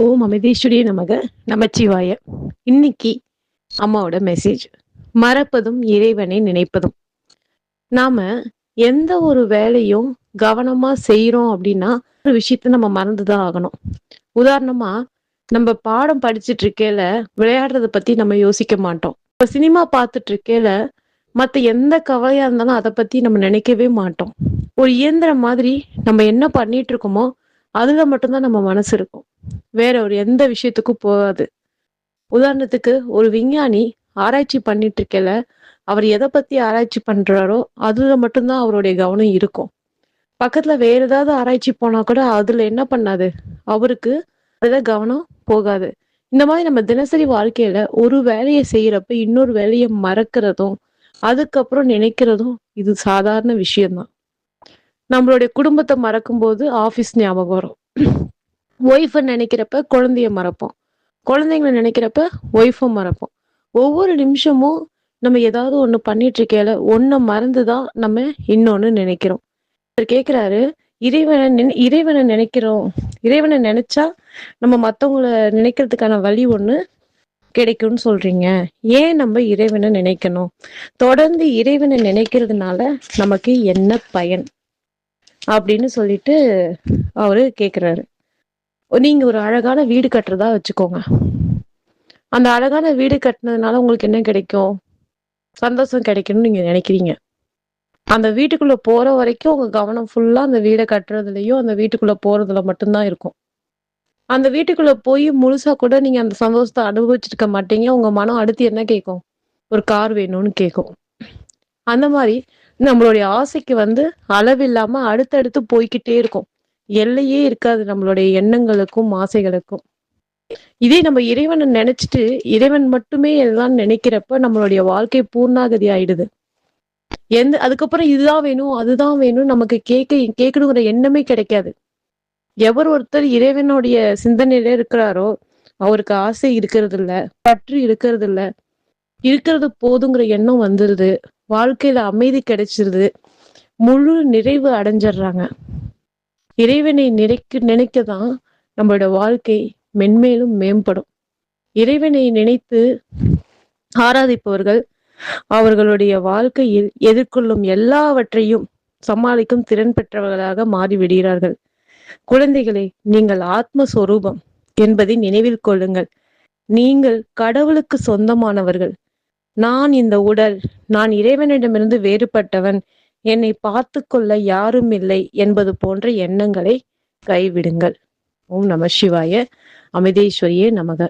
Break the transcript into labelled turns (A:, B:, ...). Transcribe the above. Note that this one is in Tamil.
A: ஓம் அமைதீஸ்வரியே நமக நமச்சிவாய. இன்னைக்கு அம்மாவோட மெசேஜ், மறப்பதும் இறைவனை நினைப்பதும். நாம எந்த ஒரு வேலையும் கவனமா செய்யறோம் அப்படின்னா ஒரு விஷயத்த நம்ம மறந்துதான் ஆகணும். உதாரணமா, நம்ம பாடம் படிச்சுட்டு இருக்கையில விளையாடுறத பத்தி நம்ம யோசிக்க மாட்டோம். இப்ப சினிமா பார்த்துட்டு இருக்கையில மத்த எந்த கவலையா இருந்தாலும் அதை பத்தி நம்ம நினைக்கவே மாட்டோம். ஒரு இயந்திரம் மாதிரி நம்ம என்ன பண்ணிட்டு இருக்கோமோ அதுல மட்டும்தான் நம்ம மனசு இருக்கும், வேற ஒரு எந்த விஷயத்துக்கும் போகாது. உதாரணத்துக்கு, ஒரு விஞ்ஞானி ஆராய்ச்சி பண்ணிட்டு இருக்கல, அவர் எதை பத்தி ஆராய்ச்சி பண்றாரோ அதுல மட்டும்தான் அவருடைய கவனம் இருக்கும். பக்கத்துல வேற ஏதாவது ஆராய்ச்சி போனா கூட அதுல என்ன பண்ணாது, அவருக்கு அதுல கவனம் போகாது. இந்த மாதிரி நம்ம தினசரி வாழ்க்கையில ஒரு வேலையை செய்யறப்ப இன்னொரு வேலையை மறக்கிறதும் அதுக்கப்புறம் நினைக்கிறதும் இது சாதாரண விஷயம்தான். நம்மளுடைய குடும்பத்தை மறக்கும் போது ஆபீஸ் ஞாபகம் வரும். ஒய்ஃபை நினைக்கிறப்ப குழந்தைய மறப்போம், குழந்தைங்களை நினைக்கிறப்ப ஒய்ஃபை மறப்போம். ஒவ்வொரு நிமிஷமும் நம்ம ஏதாவது ஒண்ணு பண்ணிட்டு இருக்கையில ஒன்ன மறந்துதான் நம்ம இன்னொன்னு நினைக்கிறோம். அவர் கேக்குறாரு, இறைவனை நினைக்கிறோம், இறைவனை நினைச்சா நம்ம மத்தவங்கள நினைக்கிறதுக்கான வழி ஒண்ணு கிடைக்கும்னு சொல்றீங்க, ஏன் நம்ம இறைவனை நினைக்கணும்? தொடர்ந்து இறைவனை நினைக்கிறதுனால நமக்கு என்ன பயன் அப்படின்னு சொல்லிட்டு அவரு கேக்குறாரு. நீங்க ஒரு அழகான வீடு கட்டுறதா வச்சுக்கோங்க. அந்த அழகான வீடு கட்டினதுனால உங்களுக்கு என்ன கிடைக்கும்? சந்தோஷம் கிடைக்கும்னு நீங்க நினைக்கிறீங்க. அந்த வீட்டுக்குள்ள போற வரைக்கும் உங்க கவனம் ஃபுல்லா அந்த வீடை கட்டுறதுலயும் அந்த வீட்டுக்குள்ள போறதுல மட்டும்தான் இருக்கும். அந்த வீட்டுக்குள்ள போய் முழுசா கூட நீங்க அந்த சந்தோஷத்தை அனுபவிச்சிருக்க மாட்டீங்க. உங்க மனம் அடுத்து என்ன கேட்கும்? ஒரு கார் வேணும்னு கேட்கும். அந்த மாதிரி நம்மளுடைய ஆசைக்கு அளவில்லாம அடுத்தடுத்து போய்கிட்டே இருக்கும். எல்லையே இருக்காது நம்மளுடைய எண்ணங்களுக்கும் ஆசைகளுக்கும். இதே நம்ம இறைவனை நினைச்சிட்டு இறைவன் மட்டுமே எல்லாம் நினைக்கிறப்ப நம்மளுடைய வாழ்க்கை பூர்ணாகதி ஆயிடுது. அதுக்கப்புறம் இதுதான் வேணும் அதுதான் வேணும் நமக்கு கேட்கணுங்கிற எண்ணமே கிடைக்காது. எவர் ஒருத்தர் இறைவனுடைய சிந்தனையில இருக்கிறாரோ அவருக்கு ஆசை இருக்கிறது இல்ல, பற்று இருக்கிறது இல்ல, இருக்கிறது போதுங்கிற எண்ணம் வந்துருது, வாழ்க்கையில அமைதி கிடைச்சிருது, முழு நிறைவு அடைஞ்சிடுறாங்க. இறைவனை நினைக்கதான் நம்மளோட வாழ்க்கை மென்மேலும் மேம்படும். இறைவனை நினைத்து ஆராதிப்பவர்கள் அவர்களுடைய வாழ்க்கையில் எதிர்கொள்ளும் எல்லாவற்றையும் சமாளிக்கும் திறன் பெற்றவர்களாக மாறிவிடுகிறார்கள். குழந்தைகளே, நீங்கள் ஆத்மஸ்வரூபம் என்பதை நினைவில் கொள்ளுங்கள். நீங்கள் கடவுளுக்கு சொந்தமானவர்கள். நான் இந்த உடல், நான் இறைவனிடமிருந்து வேறுபட்டவன், என்னை பார்த்து கொள்ள யாரும் இல்லை என்பது போன்ற எண்ணங்களை கைவிடுங்கள். ஓம் நம சிவாய. அமைதீஸ்வரியே நமக.